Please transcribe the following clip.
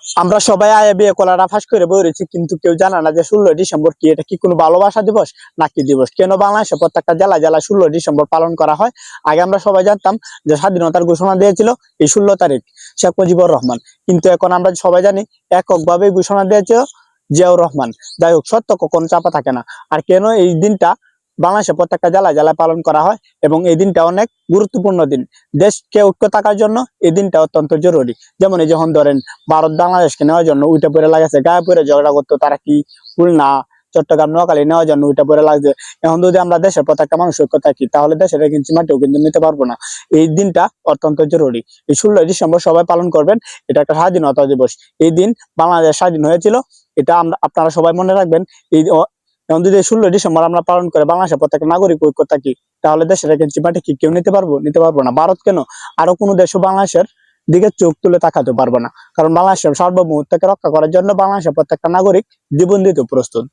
আমরা সবাই আয়া বিয়ে কলাটা ফাঁস করে বই রয়েছি, কিন্তু কেউ জানে না যে 16 ডিসেম্বর কি, এটা কি কোনো ভালোবাসা দিবস নাকি দিবস। কেন বাংলাদেশে প্রত্যেকটা জেলায় জেলায় 16 ডিসেম্বর পালন করা হয়? আগে আমরা সবাই জানতাম যে স্বাধীনতার ঘোষণা দিয়েছিল এই 16 তারিখ শেখ মুজিবুর রহমান, কিন্তু এখন আমরা সবাই জানি এককভাবে ঘোষণা দিয়েছে জিয়াউর রহমান। যাই হোক, সত্য কখনো চাপা থাকে না। আর কেন এই দিনটা বাংলাদেশে প্রত্যেকটা জেলায় জেলায় পালন করা হয় এবং এই দিনটা অনেক গুরুত্বপূর্ণ দিন, দেশকে ঐক্য থাকার জন্য এই দিনটা অত্যন্ত জরুরি। যেমন এই যখন ধরেন ভারত বাংলাদেশকে নেওয়ার জন্য উইটা পরে লাগেছে, গায়ে পরে ঝগড়া করতো, তারা কি খুলনা চট্টগ্রাম নোয়াখালী নেওয়ার জন্য উইটা পরে লাগছে। এখন যদি আমরা দেশের প্রত্যেকটা মানুষ ঐক্য থাকি, তাহলে দেশের কিন্তু মাটিও কিন্তু নিতে পারবো না। এই দিনটা অত্যন্ত জরুরি। এই 16 ডিসেম্বর সবাই পালন করবেন, এটা একটা স্বাধীনতা দিবস। এই দিন বাংলাদেশ স্বাধীন হয়েছিল, এটা আমরা আপনারা সবাই মনে রাখবেন। এই এখন যদি 16 ডিসেম্বর আমরা পালন করে বাংলাদেশের প্রত্যেকটা নাগরিক ঐক্য থাকি, তাহলে দেশের কিন্তু মাটি কি কেউ নিতে পারবো না। ভারত কেন, আরো কোনো দেশও বাংলাদেশের দিকে চোখ তুলে তাকাতে পারবে না, কারণ বাংলাদেশের সার্বভৌমত্বকে রক্ষা করার জন্য বাংলাদেশের প্রত্যেকটা নাগরিক জীবন দিতে প্রস্তুত।